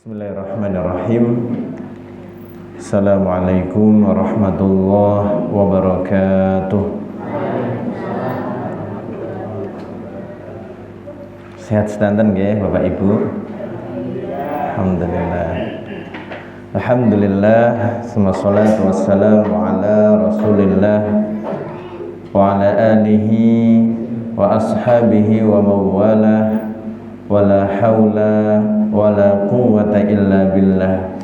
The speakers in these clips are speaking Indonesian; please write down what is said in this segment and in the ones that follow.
Bismillahirrahmanirrahim. Assalamualaikum warahmatullahi wabarakatuh. Sehat sedanten nggih Bapak Ibu? Alhamdulillah. Alhamdulillah, wassalatu wassalamu ala Rasulillah wa ala alihi wa ashabihi wa mawalah, wala haula wala quwwata illa billah.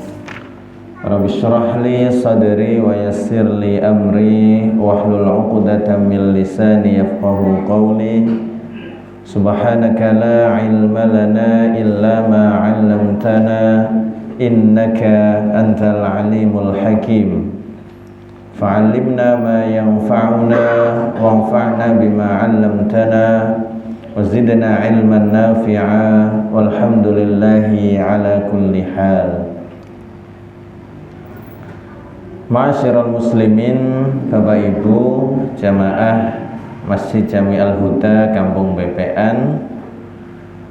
Rabbi shrah li sadri wa yassir li amri wahlul 'uqdatam min lisani yafqahu qawli. Subhanaka la ilma lana illa ma 'allamtana innaka antal alimul hakim. Fa'allimna ma yanfa'una wanfa'na bima 'allamtana wazidna ilman nafi'a walhamdulillahi ala kulli hal. Ma'asyiral muslimin, Bapak Ibu jamaah Masjid Jami Al-Huda Kampung Bepean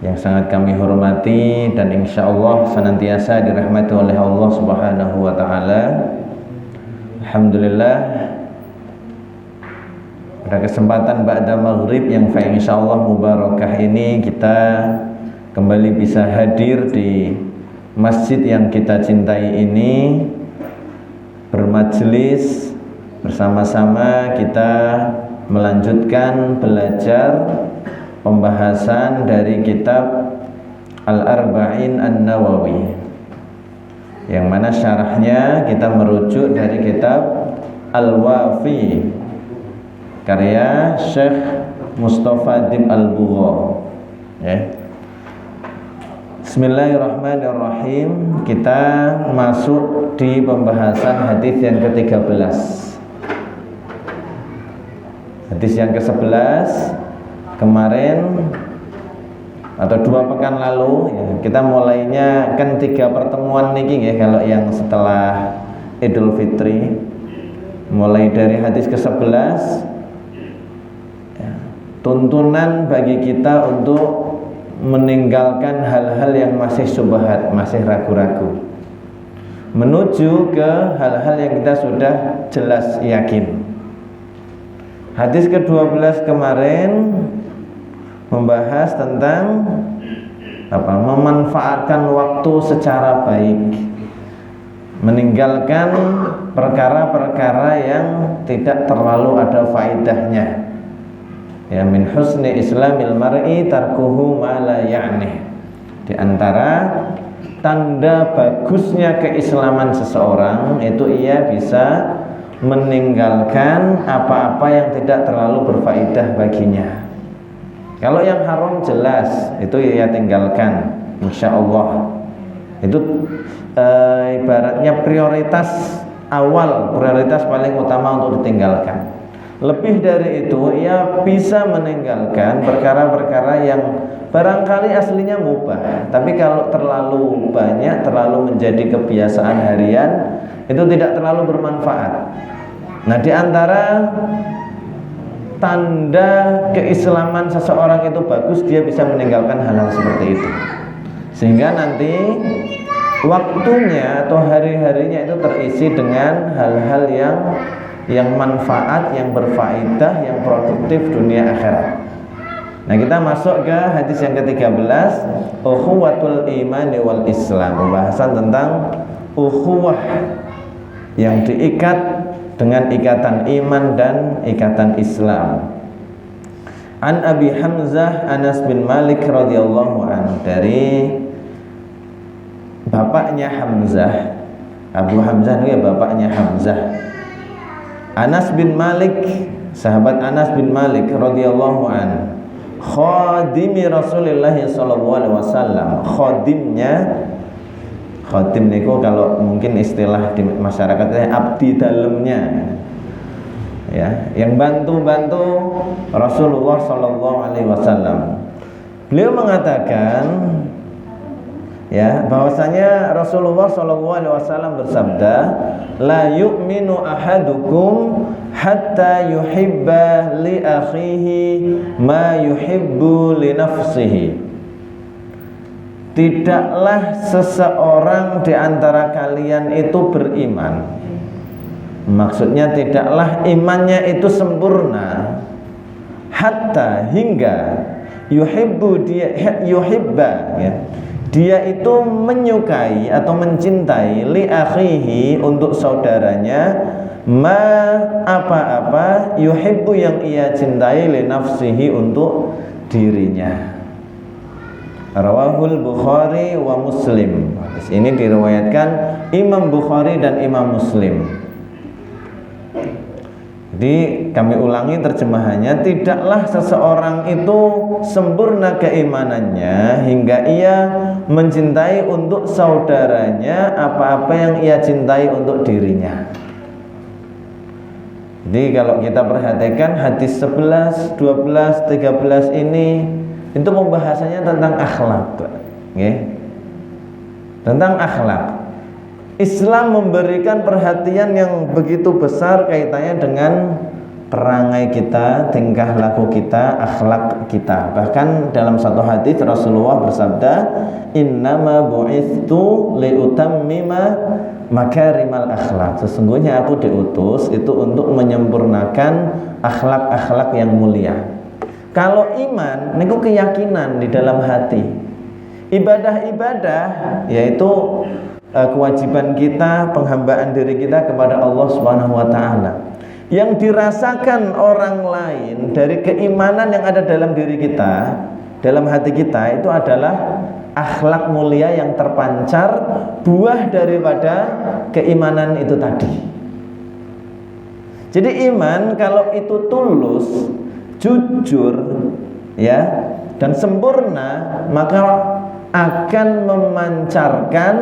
yang sangat kami hormati dan insyaallah senantiasa dirahmati oleh Allah Subhanahu wa taala. Alhamdulillah, pada kesempatan ba'da maghrib yang insyaallah mubarakah ini kita kembali bisa hadir di masjid yang kita cintai ini, bermajelis bersama-sama kita melanjutkan belajar pembahasan dari kitab Al-Arba'in An-Nawawi, yang mana syarahnya kita merujuk dari kitab Al-Wafi karya Syekh Mustafa Dib Al-Bugha. Bismillahirrahmanirrahim. Kita masuk di pembahasan hadis yang ke-13. Hadis yang ke-11 kemarin atau 2 pekan lalu ya, kita mulainya kan 3 pertemuan niki ya, kalau yang setelah Idul Fitri mulai dari hadis ke-11. Tuntunan bagi kita untuk meninggalkan hal-hal yang masih syubhat, masih ragu-ragu, menuju ke hal-hal yang kita sudah jelas yakin. Hadis ke-12 kemarin membahas tentang memanfaatkan waktu secara baik, meninggalkan perkara-perkara yang tidak terlalu ada faedahnya. Ya, min husni islamil mar'i tarkuhu ma la ya'nih. Di antara tanda bagusnya keislaman seseorang itu ia bisa meninggalkan apa-apa yang tidak terlalu berfaedah baginya. Kalau yang haram jelas itu ia tinggalkan, insyaallah. Itu ibaratnya prioritas awal, prioritas paling utama untuk ditinggalkan. Lebih dari itu, ia bisa meninggalkan perkara-perkara yang barangkali aslinya mubah, tapi kalau terlalu banyak, terlalu menjadi kebiasaan harian, itu tidak terlalu bermanfaat. Nah, di antara tanda keislaman seseorang itu bagus, dia bisa meninggalkan hal-hal seperti itu, sehingga nanti waktunya atau hari-harinya itu terisi dengan hal-hal yang manfaat, yang berfaedah, yang produktif dunia akhirat. Nah, kita masuk ke hadis yang ke-13, ukhuwatul imani wal islam, pembahasan tentang ukhuwah yang diikat dengan ikatan iman dan ikatan Islam. An Abi Hamzah Anas bin Malik radhiyallahu anhu, dari bapaknya Hamzah. Abu Hamzah itu ya bapaknya Hamzah. Anas bin Malik, sahabat Anas bin Malik radhiyallahu an, khadimi Rasulullah sallallahu alaihi wasallam. Khadim niku kalau mungkin istilah di masyarakatnya abdi dalamnya, ya, yang bantu-bantu Rasulullah sallallahu alaihi wasallam. Beliau mengatakan ya, bahwasanya Rasulullah SAW bersabda, la yu'minu ahadukum hatta yuhibba li akhihi ma yuhibbu li nafsihi. tidaklah seseorang di antara kalian itu beriman. Maksudnya tidaklah imannya itu sempurna hatta hingga yuhibba ya. Dia itu menyukai atau mencintai li akhihi untuk saudaranya ma apa-apa yuhibbu yang ia cintai li nafsihi untuk dirinya. Rawahul Bukhari wa Muslim. Hadis ini diriwayatkan Imam Bukhari dan Imam Muslim. Jadi kami ulangi terjemahannya, tidaklah seseorang itu sempurna keimanannya hingga ia mencintai untuk saudaranya apa-apa yang ia cintai untuk dirinya. Jadi kalau kita perhatikan hadis 11, 12, 13 ini itu pembahasannya tentang akhlak, okay? Tentang akhlak. Islam memberikan perhatian yang begitu besar kaitannya dengan perangai kita, tingkah laku kita, akhlak kita. Bahkan dalam satu hadis Rasulullah bersabda, "Innama bu'itsu liutammima makarimal akhlak." Sesungguhnya aku diutus itu untuk menyempurnakan akhlak-akhlak yang mulia. Kalau iman niku keyakinan di dalam hati. Ibadah-ibadah yaitu kewajiban kita, penghambaan diri kita kepada Allah Subhanahu wa taala. Yang dirasakan orang lain dari keimanan yang ada dalam diri kita, dalam hati kita itu adalah akhlak mulia yang terpancar buah daripada keimanan itu tadi. Jadi iman kalau itu tulus, jujur ya dan sempurna, maka akan memancarkan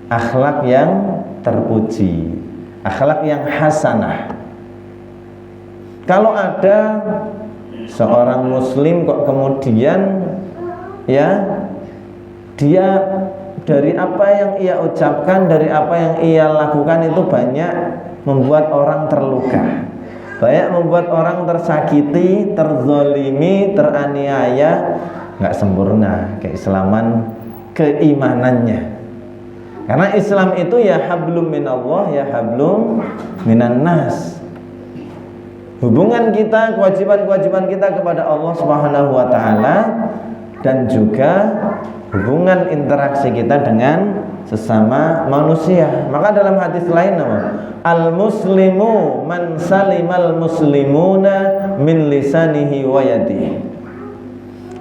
akhlak yang terpuji, akhlak yang hasanah. Kalau ada seorang muslim kok kemudian ya dia dari apa yang ia ucapkan, dari apa yang ia lakukan itu banyak membuat orang terluka, banyak membuat orang tersakiti, terzolimi, teraniaya, nggak sempurna keislaman, keimanannya. Karena Islam itu ya hablum minallah, ya hablum minan nas. Hubungan kita, kewajiban-kewajiban kita kepada Allah Subhanahu wa taala dan juga hubungan interaksi kita dengan sesama manusia. Maka dalam hadis lain apa? Al-muslimu man salimal muslimuna min lisanihi wa yadihi.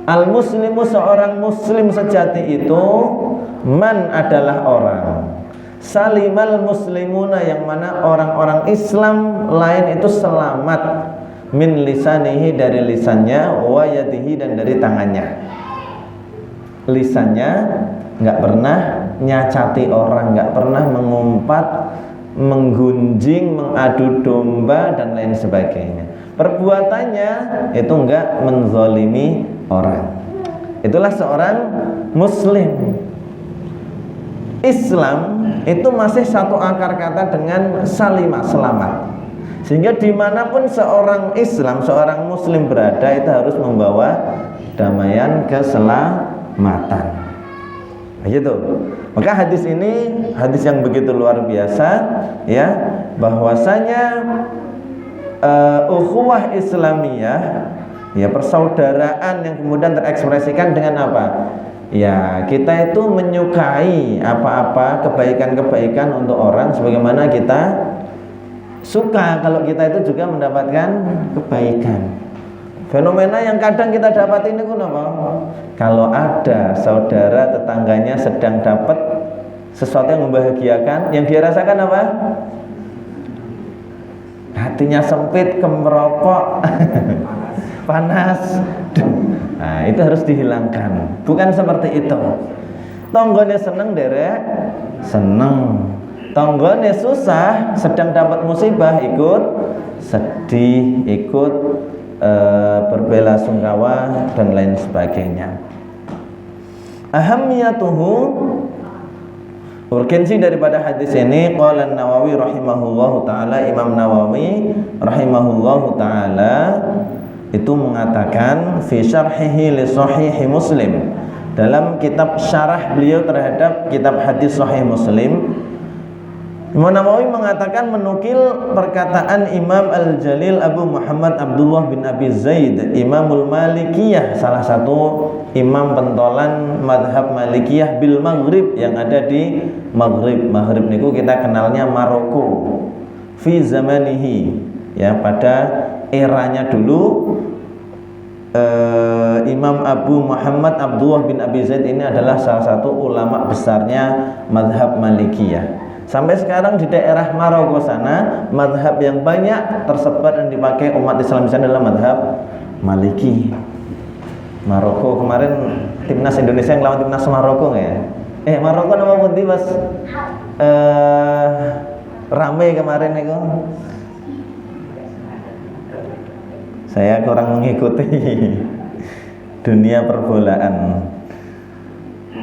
Al-muslimu, seorang muslim sejati itu man adalah orang, salimal muslimuna yang mana orang-orang Islam lain itu selamat, min lisanihi dari lisannya, wa yadihi dan dari tangannya. Lisannya nggak pernah nyacati orang, nggak pernah mengumpat, menggunjing, mengadu domba dan lain sebagainya. Perbuatannya itu enggak menzalimi orang. Itulah seorang muslim. Islam itu masih satu akar kata dengan salimah, selamat. Sehingga dimanapun seorang Islam, seorang muslim berada itu harus membawa damaian, keselamatan. Begitu. Maka hadis ini hadis yang begitu luar biasa ya, bahwasanya ukhuwah Islamiyah ya, persaudaraan yang kemudian terekspresikan dengan apa? Ya, kita itu menyukai apa-apa kebaikan-kebaikan untuk orang sebagaimana kita suka kalau kita itu juga mendapatkan kebaikan. Fenomena yang kadang kita dapat ini apa? Kalau ada saudara tetangganya sedang dapat sesuatu yang membahagiakan, yang dia rasakan apa? Hatinya sempit, kemeropok, panas. Nah, itu harus dihilangkan. Bukan seperti itu. Tonggone seneng derek, seneng. Tonggone susah, sedang dapat musibah, ikut sedih, ikut berbelasungkawa dan lain sebagainya. Ahamiyatuhu, urgensi daripada hadis ini, qala Nawawi rahimahullahu taala, Imam Nawawi rahimahullahu taala itu mengatakan fi syarhihi li sahih Muslim, dalam kitab syarah beliau terhadap kitab hadis Sahih Muslim, Imam Nawawi mengatakan menukil perkataan Imam Al-Jalil Abu Muhammad Abdullah bin Abi Zaid, Imamul Malikiyah, salah satu imam pentolan madhab Malikiyah bil Maghrib yang ada di Maghrib. Maghrib niku kita kenalnya Maroko. Fi zamanihi, ya, pada eranya dulu. Imam Abu Muhammad Abdullah bin Abi Zaid ini adalah salah satu ulama besarnya madhab Malikiyah. Sampai sekarang di daerah Maroko sana, madhab yang banyak tersebar dan dipakai umat Islam di sana adalah madhab Maliki. Maroko kemarin timnas Indonesia yang lawan timnas Maroko nggak ya? Maroko nama putih pas rame kemarin itu. Saya kurang mengikuti dunia perbolaan.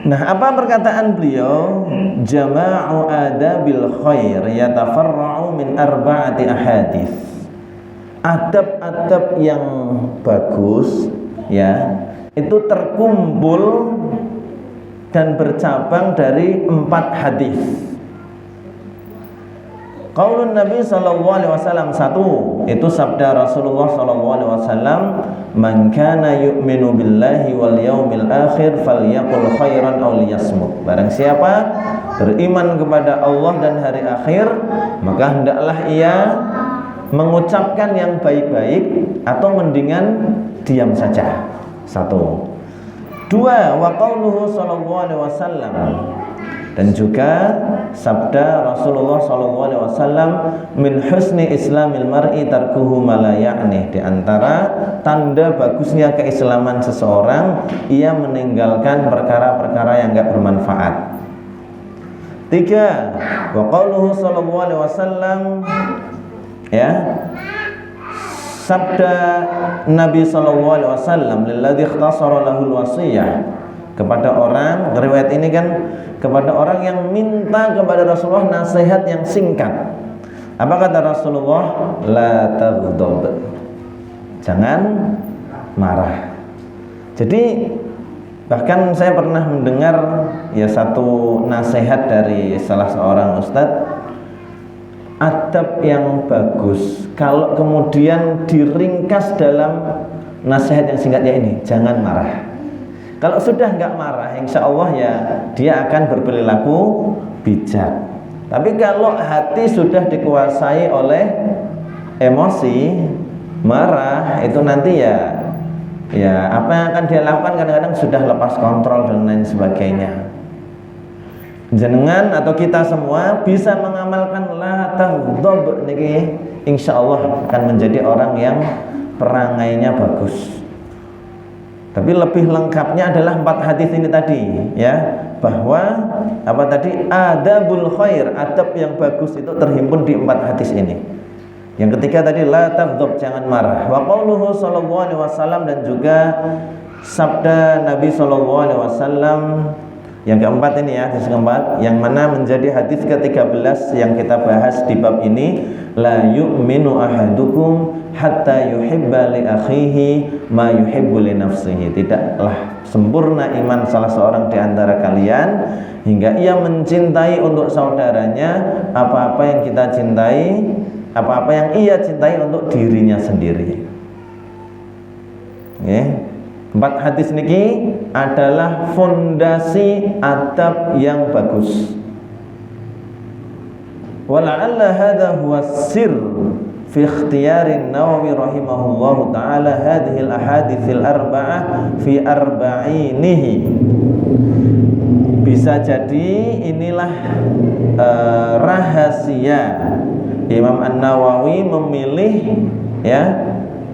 Nah, apa perkataan beliau? Jama'u adabil khair yatafarra'u min arba'ati ahadits. Adab-adab yang bagus, ya, itu terkumpul dan bercabang dari 4 hadis. Qaulun Nabi sallallahu alaihi wasallam, 1, itu sabda Rasulullah sallallahu alaihi wasallam, man kana yu'minu billahi wal yaumil akhir falyaqul khairan aw liyasmut. Barang siapa beriman kepada Allah dan hari akhir, maka hendaklah ia mengucapkan yang baik-baik atau mendingan diam saja. 1. 2, wa qauluhu sallallahu alaihi wasallam, dan juga sabda Rasulullah SAW, min husni islamil mar'i tarkuhu ma la ya'nih. Di antara tanda bagusnya keislaman seseorang, ia meninggalkan perkara-perkara yang enggak bermanfaat. 3, wa qauluhu SAW, ya, sabda Nabi SAW, lilladzi ikhtasara lahul wasiyah, kepada orang, riwayat ini kan kepada orang yang minta kepada Rasulullah nasihat yang singkat. Apa kata Rasulullah? La taghdab, jangan marah. Jadi bahkan saya pernah mendengar ya satu nasihat dari salah seorang ustadz, adab yang bagus kalau kemudian diringkas dalam nasihat yang singkatnya ini, jangan marah. Kalau sudah nggak marah, insya Allah ya dia akan berperilaku bijak. Tapi kalau hati sudah dikuasai oleh emosi, marah, itu nanti ya apa yang akan dia lakukan kadang-kadang sudah lepas kontrol dan lain sebagainya. Jenengan atau kita semua bisa mengamalkan la taghdab niki, insya Allah akan menjadi orang yang perangainya bagus. Tapi lebih lengkapnya adalah 4 hadis ini tadi, ya, bahwa apa tadi, adabul khair, adab yang bagus itu terhimpun di 4 hadis ini. Yang ketiga tadi la taghdab, jangan marah. Wa qauluhu sallallahu alaihi wasallam, dan juga sabda Nabi sallallahu alaihi wasallam yang keempat ini ya, hadis keempat, yang mana menjadi hadis ke-13 yang kita bahas di bab ini, la yu'minu ahadukum hatta yuhibba li akhihi ma yuhibbu li nafsihi. Tidaklah sempurna iman salah seorang di antara kalian hingga ia mencintai untuk saudaranya apa-apa yang kita cintai, apa-apa yang ia cintai untuk dirinya sendiri. Okay. 4 hadis niki adalah fondasi adab yang bagus. Wala'alla hadha huwa sir fi ikhtiyari Nawawi rahimahullahu ta'ala hadhil ahadithil arba'ah fi arba'inihi. Bisa jadi inilah rahasia Imam An-Nawawi memilih ya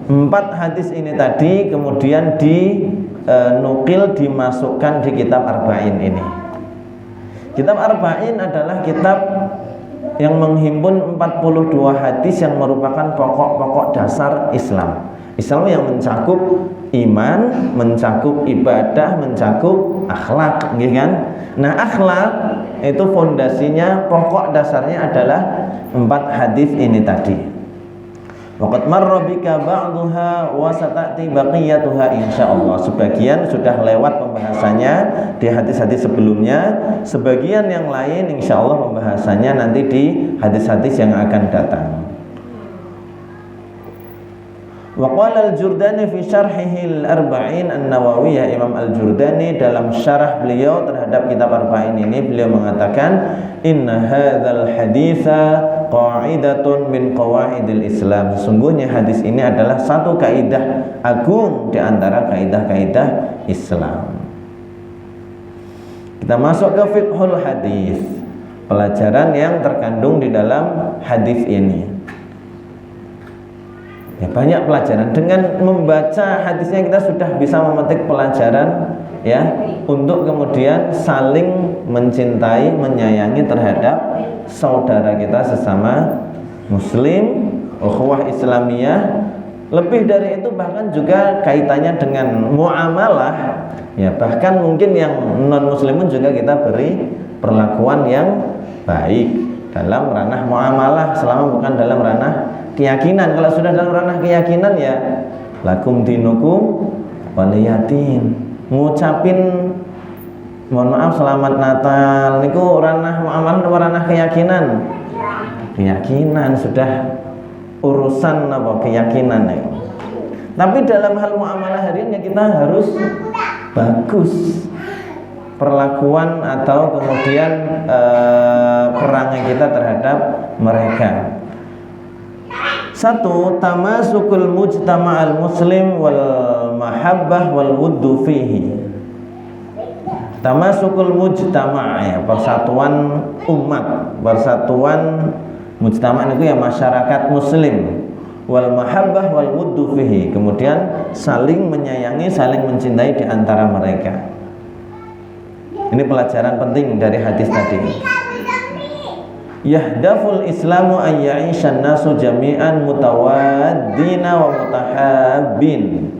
4 hadis ini tadi kemudian dinukil, dimasukkan di kitab Arba'in ini. Kitab Arba'in adalah kitab yang menghimpun 42 hadis yang merupakan pokok-pokok dasar Islam. Islam yang mencakup iman, mencakup ibadah, mencakup akhlak, gitu kan? Nah, akhlak itu fondasinya, pokok dasarnya adalah 4 hadis ini tadi. Waqad marra bika ba'daha wa sata'ti baqiyatuha insyaallah. Sebagian sudah lewat pembahasannya di hadis-hadis sebelumnya, sebagian yang lain insyaallah pembahasannya nanti di hadis-hadis yang akan datang. Wa qala al-Jurdani fi syarhihi al-Arba'in an-Nawawiyah, Imam al-Jurdani dalam syarah beliau terhadap kitab Arba'in ini beliau mengatakan inna hadzal haditsa qa'idatun min qawaidil Islam. Sesungguhnya hadis ini adalah satu kaidah agung di antara kaidah-kaidah Islam. Kita masuk ke fiqhul hadis, pelajaran yang terkandung di dalam hadis ini. Ya, banyak pelajaran. Dengan membaca hadisnya kita sudah bisa memetik pelajaran ya, untuk kemudian saling mencintai, menyayangi terhadap saudara kita sesama muslim, ukhuwah Islamiyah. Lebih dari itu bahkan juga kaitannya dengan muamalah. Ya, bahkan mungkin yang non muslimun juga kita beri perlakuan yang baik dalam ranah muamalah, selama bukan dalam ranah keyakinan. Kalau sudah dalam ranah keyakinan ya lakum dinukum waliyatin. Ngucapin mohon maaf selamat Natal niku ranah muamalah atau ranah keyakinan? Keyakinan, sudah urusan apa keyakinan ya. Tapi dalam hal muamalah harian ya kita harus bagus perlakuan atau kemudian perangai kita terhadap mereka. Satu, tamasukul mujtama'al muslim wal mahabbah wal wuddu fihi. Tamasukul mujtama' ya, persatuan umat, persatuan mujtama' itu ya masyarakat muslim, wal mahabbah wal wuddu fihi, kemudian saling menyayangi, saling mencintai di antara mereka. Ini pelajaran penting dari hadis tadi. Yahdaful Islamu an ya'ishan nasu jami'an mutawaddina wa mutahabbin.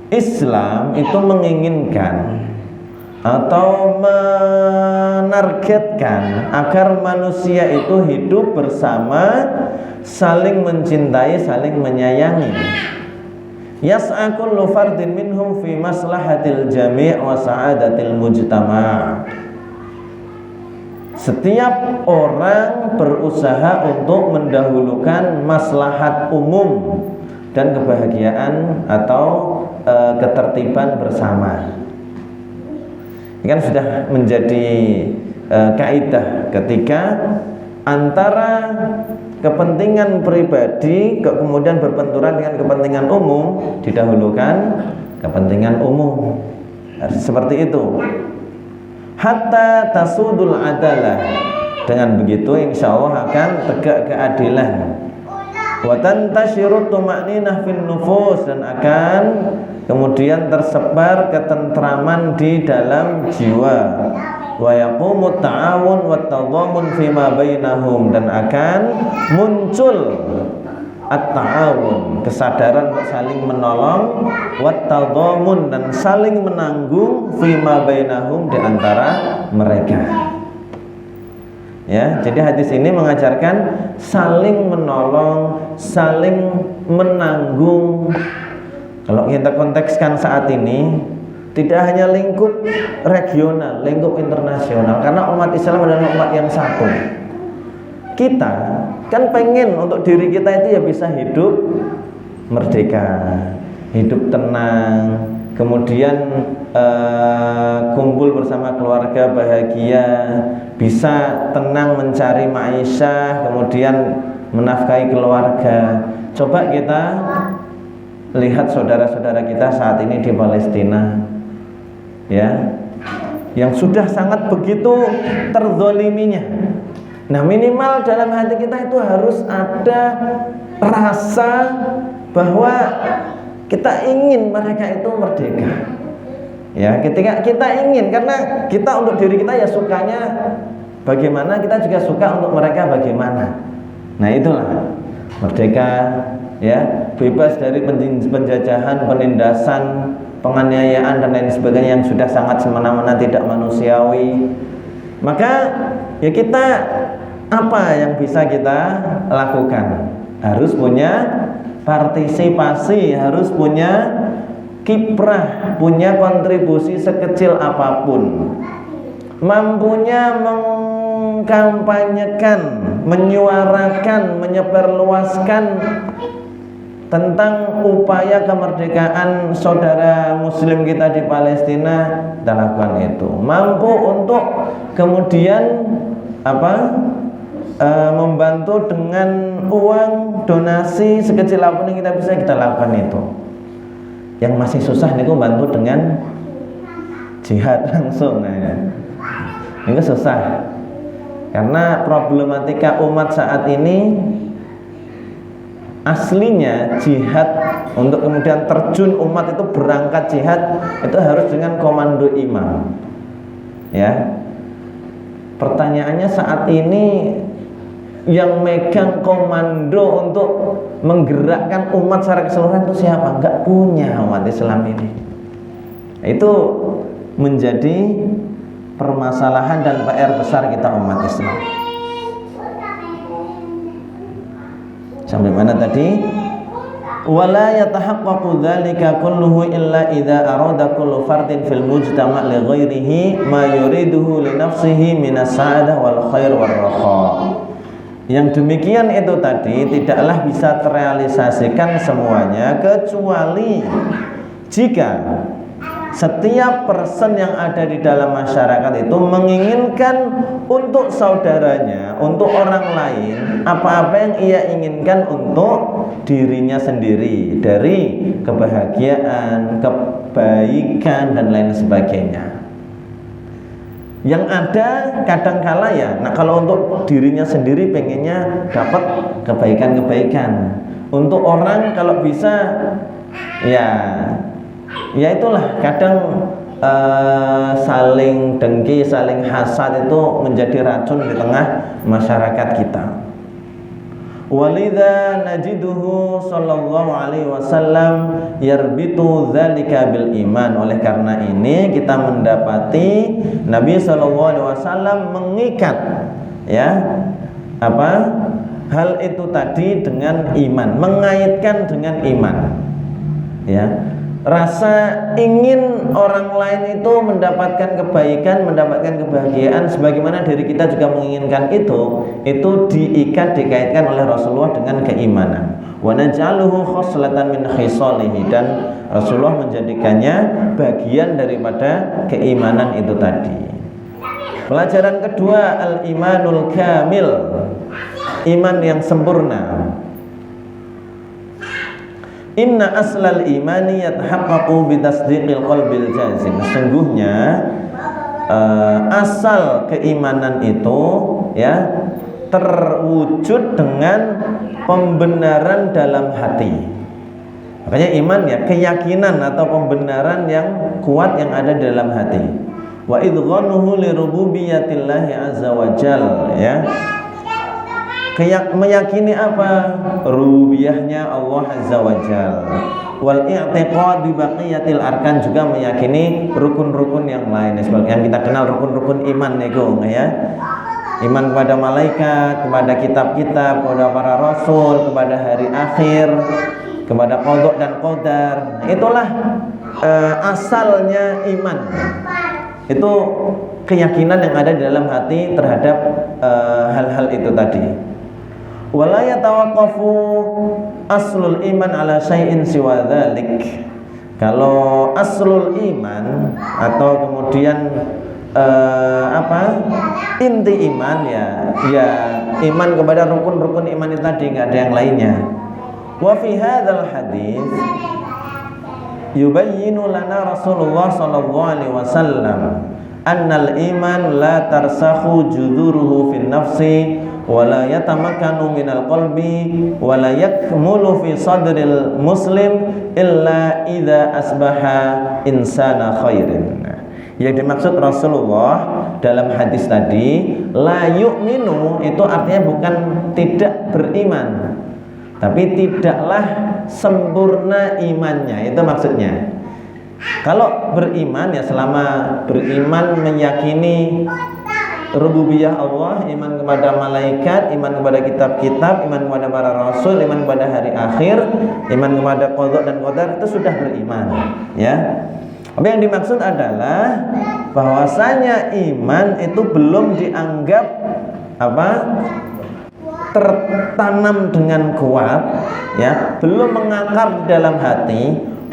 Islam itu menginginkan atau menargetkan agar manusia itu hidup bersama, saling mencintai, saling menyayangi. Yas'a kullu fardin minhum fi maslahatil jami' wa sa'adatil mujtama'. Setiap orang berusaha untuk mendahulukan maslahat umum dan kebahagiaan atau ketertiban bersama. Ini kan sudah menjadi kaidah ketika antara kepentingan pribadi kemudian berbenturan dengan kepentingan umum, didahulukan kepentingan umum. Seperti itu. Hatta tasudul adalah. Dengan begitu insya Allah akan tegak keadilan. Wa tantasyiru tuma'ninah fin nufus, dan akan kemudian tersebar ketentraman di dalam jiwa. Wa yaqumu ta'awun wa tadhamun fima bainahum, dan akan muncul at-ta'awun, kesadaran untuk saling menolong, wa tadhamun, dan saling menanggung fima bainahum, di antara mereka. Ya, jadi hadis ini mengajarkan saling menolong, saling menanggung. Kalau kita kontekskan saat ini, tidak hanya lingkup regional, lingkup internasional, karena umat Islam adalah umat yang satu. Kita kan pengen untuk diri kita itu ya bisa hidup merdeka, hidup tenang, kemudian kumpul bersama keluarga bahagia, bisa tenang mencari ma'isyah, kemudian menafkahi keluarga. Coba kita lihat saudara-saudara kita saat ini di Palestina, ya, yang sudah sangat begitu terzoliminya. Nah, minimal dalam hati kita itu harus ada rasa bahwa kita ingin mereka itu merdeka. Ya, ketika kita ingin, karena kita untuk diri kita ya sukanya bagaimana, kita juga suka untuk mereka bagaimana. Nah, itulah merdeka, ya, bebas dari penjajahan, penindasan, penganiayaan dan lain sebagainya yang sudah sangat semena-mena tidak manusiawi. Maka ya kita apa yang bisa kita lakukan? harus punya partisipasi, harus punya kiprah, punya kontribusi sekecil apapun. Mampunya mengkampanyekan, menyuarakan, menyebarluaskan tentang upaya kemerdekaan saudara muslim kita di Palestina, kita lakukan itu. Mampu untuk kemudian membantu dengan uang donasi sekecil apapun yang kita bisa, kita lakukan itu. Yang masih susah niku bantu dengan jihad langsung. Ini susah karena problematika umat saat ini aslinya jihad, untuk kemudian terjun umat itu berangkat jihad itu harus dengan komando imam. Ya, pertanyaannya saat ini yang megang komando untuk menggerakkan umat secara keseluruhan itu siapa? Enggak punya umat Islam ini. Itu menjadi permasalahan dan PR besar kita umat Islam. Sampai mana tadi? Wala yatahaqqaqu dzalika kulluhu illa idza arada kullu fardin fil mujtama' li ghairihi ma yuriduhu li nafsihi minas sa'adah wal khair war raha. Yang demikian itu tadi tidaklah bisa terrealisasikan semuanya kecuali jika setiap person yang ada di dalam masyarakat itu menginginkan untuk saudaranya, untuk orang lain, apa-apa yang ia inginkan untuk dirinya sendiri, dari kebahagiaan, kebaikan dan lain sebagainya. Yang ada kadangkala ya, nah kalau untuk dirinya sendiri pengennya dapat kebaikan-kebaikan. Untuk orang kalau bisa ya itulah kadang saling dengki, saling hasad itu menjadi racun di tengah masyarakat kita. Walidha najiduhu sallallahu alaihi wasallam yarbitu dzalika bil iman. Oleh karena ini kita mendapati Nabi sallallahu alaihi wasallam mengikat hal itu tadi dengan iman, mengaitkan dengan iman. Rasa ingin orang lain itu mendapatkan kebaikan, mendapatkan kebahagiaan sebagaimana diri kita juga menginginkan itu diikat, dikaitkan oleh Rasulullah dengan keimanan. Wa naj'aluhu khoslatan min khisalihi, dan Rasulullah menjadikannya bagian daripada keimanan itu tadi. Pelajaran kedua, al-imanul kamil, iman yang sempurna. Inna aslal imani yatahaqqaqu bitasdiqil qalbil jazim. Sesungguhnya asal keimanan itu terwujud dengan pembenaran dalam hati. Makanya iman keyakinan atau pembenaran yang kuat yang ada di dalam hati. Wa idghanuhu li rububiyyatillahi azza wa jalla, meyakini apa? Rububiyahnya Allah azza wa jalla. Wal i'tiqad bi baqiyatil arkan, juga meyakini rukun-rukun yang lain yang kita kenal rukun-rukun iman niku iman kepada malaikat, kepada kitab-kitab, kepada para rasul, kepada hari akhir, kepada qada dan qadar. Itulah asalnya iman. Itu keyakinan yang ada di dalam hati terhadap hal-hal itu tadi. Wala yatawaqqafu aslul iman ala syai'in siwa dzalik. Kalau aslul iman atau kemudian inti iman ya iman kepada rukun-rukun iman itu tadi, enggak ada yang lainnya. Wa fi hadzal hadis yubayyinu lana Rasulullah sallallahu alaihi wasallam annal iman la tarsakhu juduruhu fin nafsi wala yatamakkanu minal qalbi wala yakmulu fi sadril muslim illa idza asbaha insana khairin. Yang dimaksud Rasulullah dalam hadis tadi, la yu'minu itu artinya bukan tidak beriman, tapi tidaklah sempurna imannya, itu maksudnya. Kalau beriman selama beriman meyakini rububiyah Allah, iman kepada malaikat, iman kepada kitab-kitab, iman kepada para rasul, iman kepada hari akhir, iman kepada qadha dan qadar, itu sudah beriman, ya. Apa yang dimaksud adalah bahwasanya iman itu belum dianggap tertanam dengan kuat, ya, belum mengakar di dalam hati,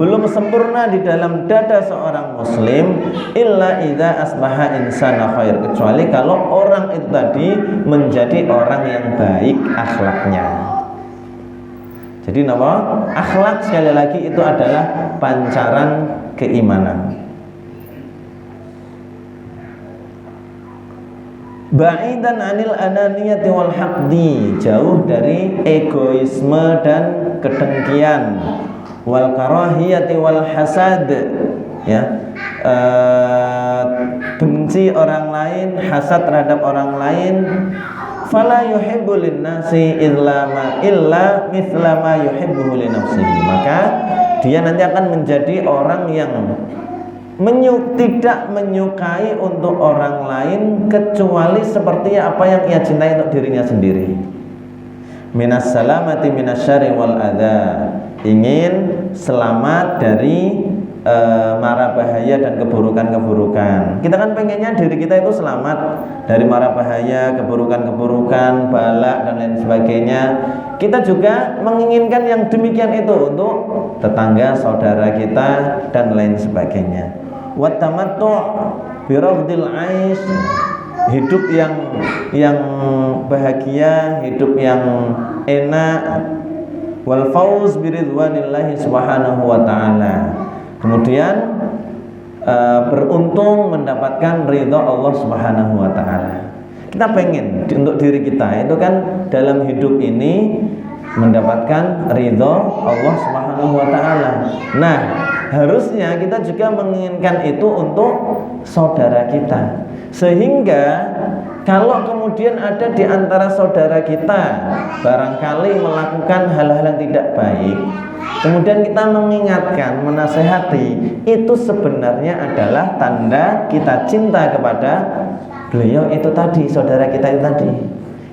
belum sempurna di dalam dada seorang muslim, illa idza asbaha insana khair, kecuali kalau orang itu tadi menjadi orang yang baik akhlaknya. Jadi nama akhlak sekali lagi itu adalah pancaran keimanan. Ba'idan anil ananiyati wal haqdi, jauh dari egoisme dan kedengkian, wal karahiyati wal hasad, ya, benci orang lain, hasad terhadap orang lain. Fala yuhibbu linnasi illa mithla ma yuhibbu li nafsihi, maka dia nanti akan menjadi orang yang tidak menyukai untuk orang lain kecuali seperti apa yang ia cintai untuk dirinya sendiri. Minas salamati minasyarri wal adza, ingin selamat dari mara bahaya dan keburukan-keburukan. Kita kan pengennya diri kita itu selamat dari mara bahaya, keburukan-keburukan, balak dan lain sebagainya. Kita juga menginginkan yang demikian itu untuk tetangga, saudara kita dan lain sebagainya. Wa tamattu' bi rafdil 'aish, hidup yang bahagia, hidup yang enak, wal fauz bi ridwanillahi subhanahu wa ta'ala. Kemudian beruntung mendapatkan ridha Allah Subhanahu wa taala. Kita pengen untuk diri kita itu kan dalam hidup ini mendapatkan ridha Allah Subhanahu wa taala. Nah, harusnya kita juga menginginkan itu untuk saudara kita. Sehingga kalau kemudian ada di antara saudara kita barangkali melakukan hal-hal yang tidak baik, kemudian kita mengingatkan, menasehati, itu sebenarnya adalah tanda kita cinta kepada beliau itu tadi, saudara kita itu tadi.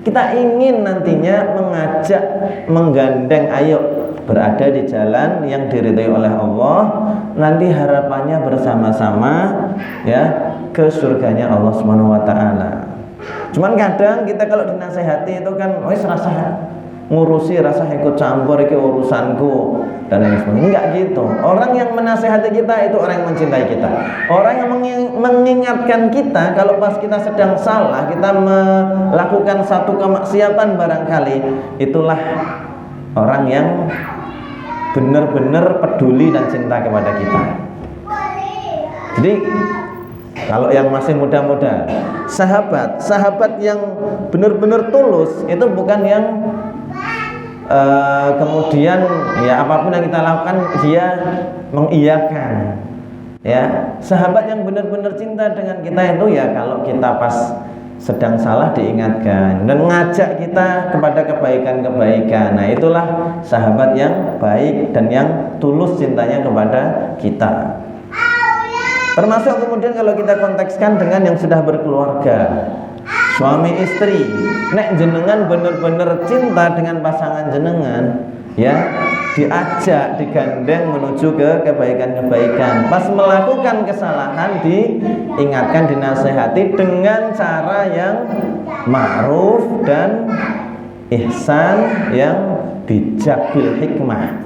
Kita ingin nantinya mengajak, menggandeng, ayo berada di jalan yang diridhai oleh Allah. Nanti harapannya bersama-sama, ya, ke surganya Allah Subhanahu wa taala. Cuman kadang kita kalau dinasehati itu kan wis rasa ngurusi, rasa ikut campur, iki urusanku dan lain sebagainya. Enggak gitu. Orang yang menasehati kita itu orang yang mencintai kita. Orang yang mengingatkan kita kalau pas kita sedang salah, kita melakukan satu kemaksiatan barangkali, itulah orang yang benar-benar peduli dan cinta kepada kita. Jadi kalau yang masih muda-muda, sahabat yang benar-benar tulus itu bukan yang kemudian ya apapun yang kita lakukan dia mengiyakan. Ya, sahabat yang benar-benar cinta dengan kita itu ya kalau kita pas sedang salah diingatkan dan mengajak kita kepada kebaikan-kebaikan. Nah, itulah sahabat yang baik dan yang tulus cintanya kepada kita. Termasuk kemudian kalau kita kontekskan dengan yang sudah berkeluarga, suami istri, nek jenengan bener-bener cinta dengan pasangan jenengan, ya diajak, digandeng menuju ke kebaikan-kebaikan. Pas melakukan kesalahan diingatkan, dinasehati dengan cara yang ma'ruf dan ihsan, yang bijak bil hikmah.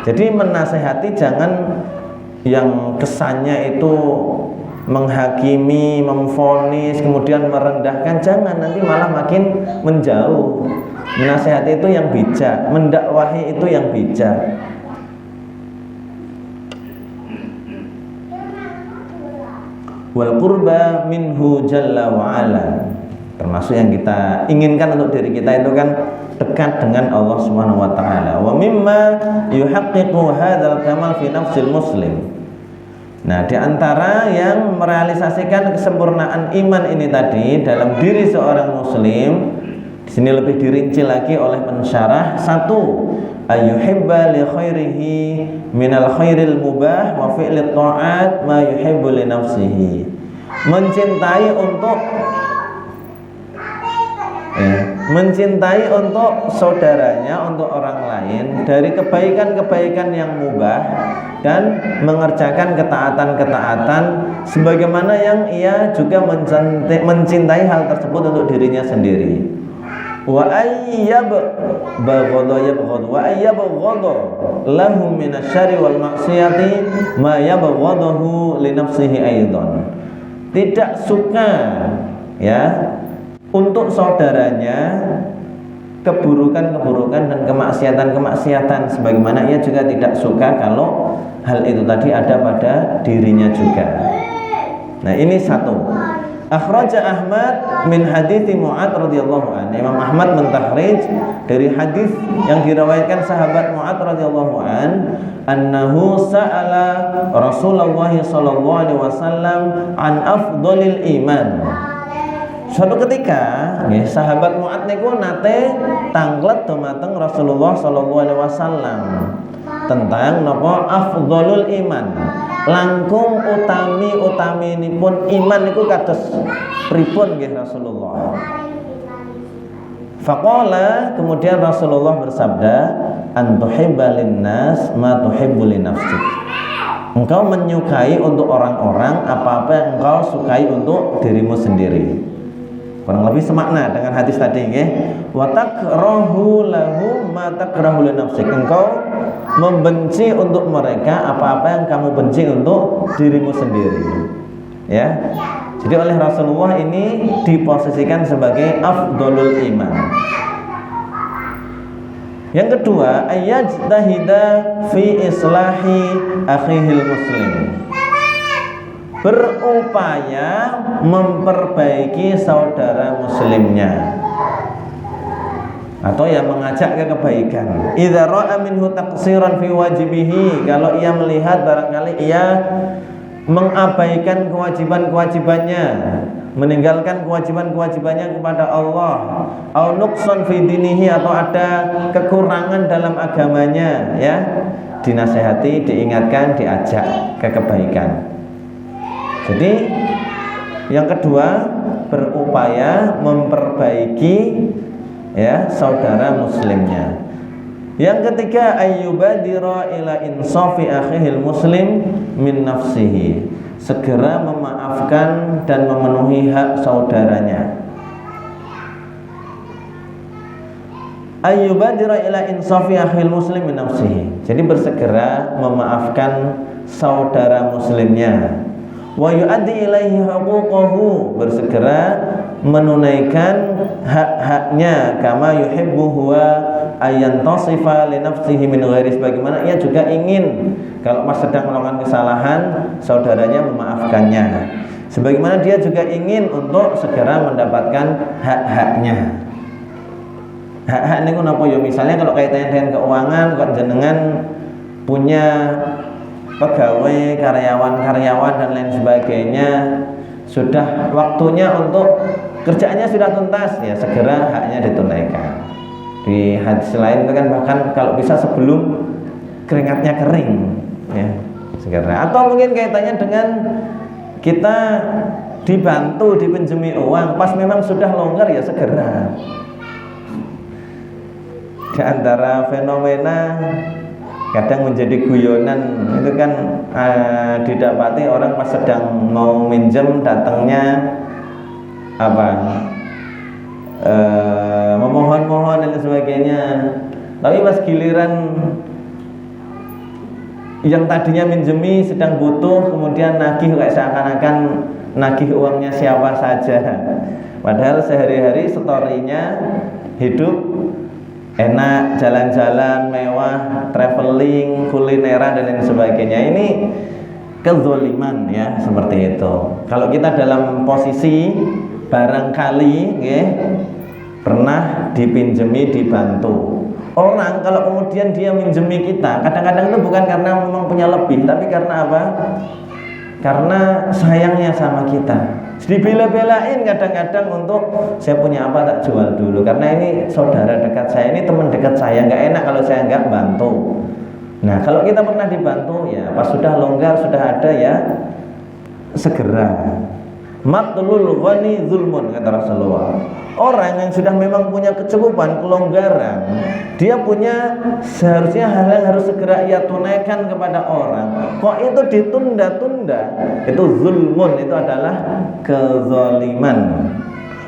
Jadi menasehati jangan yang kesannya itu menghakimi, memvonis, kemudian merendahkan, jangan, nanti malah makin menjauh. Menasihati itu yang bijak, mendakwahi itu yang bijak. Wal qurba minhu jalla wa ala, termasuk yang kita inginkan untuk diri kita itu kan dekat dengan Allah Subhanahu wa taala. Wa mimma yuhaqqiqu hadzal kamal fi nafsil muslim. Nah, di antara yang merealisasikan kesempurnaan iman ini tadi dalam diri seorang muslim, di sini lebih dirinci lagi oleh pensyarah. Satu, ayyuhibba li khairihi minal khairil mubah wa fi'lit ta'at ma yuhibbu li nafsihi. mencintai untuk mencintai untuk saudaranya, untuk orang lain dari kebaikan-kebaikan yang mubah dan mengerjakan ketaatan-ketaatan sebagaimana yang ia juga mencintai hal tersebut untuk dirinya sendiri. Wa ayyabghadha lahum minasyarri wal maksiyati ma yabghadahu li nafsihi aidan. Tidak suka ya untuk saudaranya keburukan-keburukan dan kemaksiatan-kemaksiatan sebagaimana ia juga tidak suka kalau hal itu tadi ada pada dirinya juga. Nah, ini satu. Akhraja Ahmad min hadithi Mu'ad radhiyallahu anhu. Imam Ahmad mentakhrij dari hadis yang diriwayatkan sahabat Mu'ad radhiyallahu anhu, annahu sa'ala Rasulullah sallallahu alaihi wasallam an afdhalil iman. Suatu ketika sahabat Mu'ad niku nate tanglet dumateng Rasulullah sallallahu alaihi wasallam tentang napa afdhalul iman, langkung utami ini pun iman niku kados pripun nggih Rasulullah. Faqala, kemudian Rasulullah bersabda, antuhibba linnas ma tuhibbu li nafsik. Engkau menyukai untuk orang-orang apa-apa yang engkau sukai untuk dirimu sendiri. Kurang lebih semakna dengan hadis tadi nggih. Wa takrahu lahum ma takrahu li nafsik. Engkau membenci untuk mereka apa-apa yang kamu benci untuk dirimu sendiri. Ya. Jadi oleh Rasulullah ini diposisikan sebagai afdhalul iman. Yang kedua, ayyajtahida fi islahi akhihil muslim. Berupaya memperbaiki saudara muslimnya atau yang mengajak ke kebaikan. Idza ra'a minhu taqsiran fi wajibihi, kalau ia melihat barangkali ia mengabaikan kewajiban-kewajibannya, meninggalkan kewajiban-kewajibannya kepada Allah, au nuqsan fi dinihi, atau ada kekurangan dalam agamanya, ya, dinasehati, diingatkan, diajak ke kebaikan. Jadi yang kedua, berupaya memperbaiki ya saudara muslimnya. Yang ketiga, ayyubadira ila insafi akhihil muslim min nafsihi, segera memaafkan dan memenuhi hak saudaranya. Ayyubadira ila insafi akhihil muslim min nafsihi, jadi bersegera memaafkan saudara muslimnya. Wa yu'addi ilaihi huquqahu, bersegera menunaikan hak-haknya, kama yuhibbu huwa ayantasifa li nafsihi min ghairi, sebagaimana ia juga ingin kalau pas sedang melakukan kesalahan saudaranya memaafkannya, sebagaimana dia juga ingin untuk segera mendapatkan hak-haknya. Hak-hak niku napa ya, misalnya kalau kaitannya dengan keuangan, kok jenengan punya pegawai, karyawan-karyawan dan lain sebagainya, sudah waktunya untuk kerjaannya sudah tuntas, ya segera haknya ditunaikan. Di hadis lain itu kan bahkan kalau bisa sebelum keringatnya kering, ya segera. Atau mungkin kaitannya dengan kita dibantu, dipinjemi uang, pas memang sudah longgar, ya segera. Di antara fenomena kadang menjadi guyonan itu kan didapati orang pas sedang mau minjem datangnya memohon-mohon dan sebagainya, tapi pas giliran yang tadinya minjemi sedang butuh kemudian nagih, kayak seakan-akan nagih uangnya siapa saja, padahal sehari-hari story-nya hidup enak, jalan-jalan mewah, traveling, kulineran dan lain sebagainya. Ini kezoliman, ya, seperti itu. Kalau kita dalam posisi barangkali pernah dipinjemi, dibantu orang, kalau kemudian dia minjemi kita, kadang-kadang itu bukan karena memang punya lebih, tapi karena apa? Karena sayangnya sama kita. Jadi bela-belain kadang-kadang untuk saya punya apa tak jual dulu, karena ini saudara dekat saya, ini teman dekat saya, nggak enak kalau saya nggak bantu. Nah, kalau kita pernah dibantu, ya pas sudah longgar, sudah ada, ya segera. Matlul ghani zulmun, kata Rasulullah. Orang yang sudah memang punya kecukupan, kelonggaran, dia punya seharusnya hal yang harus segera ia tunaikan kepada orang. Kok itu ditunda-tunda? Itu zulmun, itu adalah kezaliman.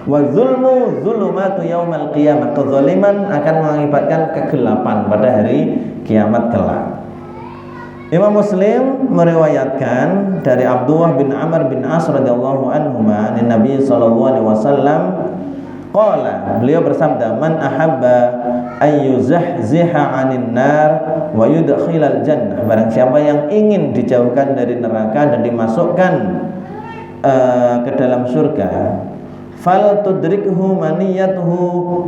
Wa zulmu zulumatu yaumal qiyamah. Kezaliman akan mengakibatkan kegelapan pada hari kiamat kelak. Imam Muslim meriwayatkan dari Abdullah bin Amr bin As radhiyallahu anhuma dari Nabi sallallahu alaihi wasallam qala, beliau bersabda, man ahabba ayyuzahziha 'anil nar wa yudkhilal jannah, barang siapa yang ingin dijauhkan dari neraka dan dimasukkan ke dalam surga, fal tudrikhu maniyatuhu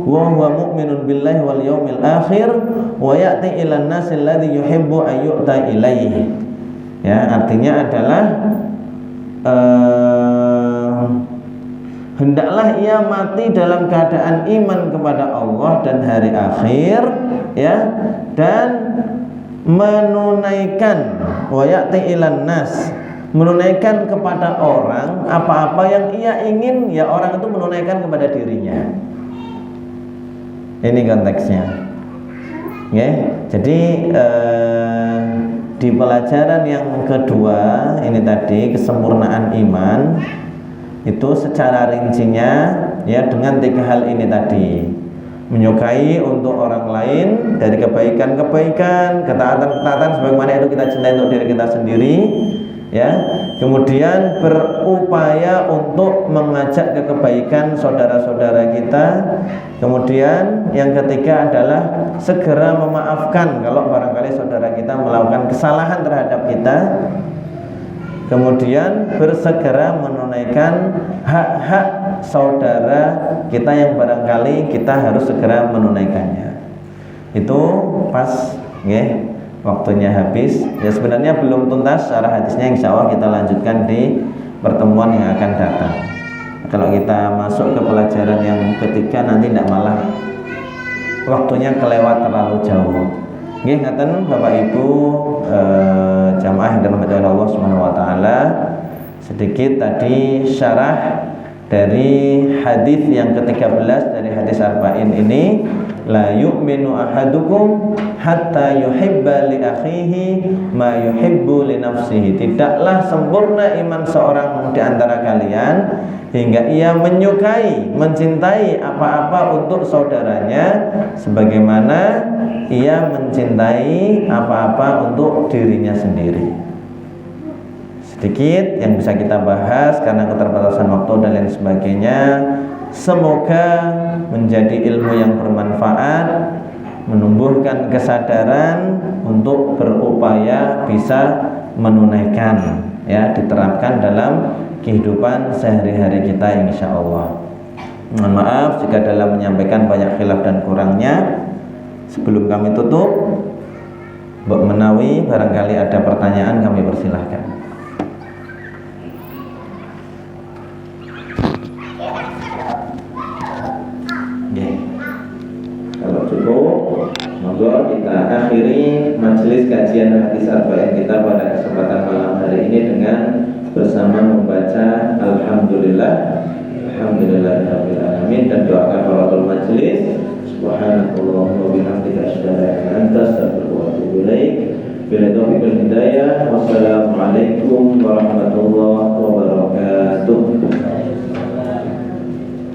wa huwa mu'minun billahi wal yawmil akhir wa ya'ti ilan nasi alladhi yuhibbu ayyu'ta ilaihi. Ya, artinya adalah hendaklah ia mati dalam keadaan iman kepada Allah dan hari akhir, ya, dan menunaikan wa ya'ti ilan nas, menunaikan kepada orang apa-apa yang ia ingin, ya orang itu menunaikan kepada dirinya. Ini konteksnya. Ya, jadi di pelajaran yang kedua ini tadi, kesempurnaan iman itu secara rincinya ya dengan 3 hal ini tadi. Menyukai untuk orang lain dari kebaikan-kebaikan, ketaatan-ketaatan sebagaimana itu kita cintai untuk diri kita sendiri. Ya, kemudian berupaya untuk mengajak ke kebaikan saudara-saudara kita. Kemudian yang ketiga adalah segera memaafkan kalau barangkali saudara kita melakukan kesalahan terhadap kita. Kemudian bersegera menunaikan hak-hak saudara kita yang barangkali kita harus segera menunaikannya. Itu pas, ya. Waktunya habis. Ya, sebenarnya belum tuntas secara hadisnya, insya Allah kita lanjutkan di pertemuan yang akan datang. Kalau kita masuk ke pelajaran yang ketiga nanti tidak malah waktunya kelewat terlalu jauh. Nggih, ngaten Bapak Ibu jamaah yang dirahmati Allah Subhanahu wa taala. Sedikit tadi syarah dari hadis yang ke-13 dari hadis arba'in ini, la yu'minu ahadukum hatta yuhibba li akhihi ma yuhibbu li nafsihi. Tidaklah sempurna iman seorang di antara kalian hingga ia menyukai, mencintai apa-apa untuk saudaranya sebagaimana ia mencintai apa-apa untuk dirinya sendiri. Sedikit yang bisa kita bahas karena keterbatasan waktu dan lain sebagainya. Semoga menjadi ilmu yang bermanfaat, menumbuhkan kesadaran untuk berupaya bisa menunaikan, ya, diterapkan dalam kehidupan sehari-hari kita insya Allah. Mohon maaf jika dalam menyampaikan banyak khilaf dan kurangnya. Sebelum kami tutup, Mbak Menawi barangkali ada pertanyaan, kami persilahkan. Kalau cukup, monggo kita akhiri majelis kajian hadis arba'in kita pada kesempatan malam hari ini dengan bersama membaca Alhamdulillahirabbil alamin dan doa kafaratul majelis. Subhanakallahumma wa bihamdika asyhadu an la ilaha illa anta astaghfiruka wa atubu ilaik. Bila taufiq wal hidayah. Wassalamualaikum warahmatullahi wabarakatuh.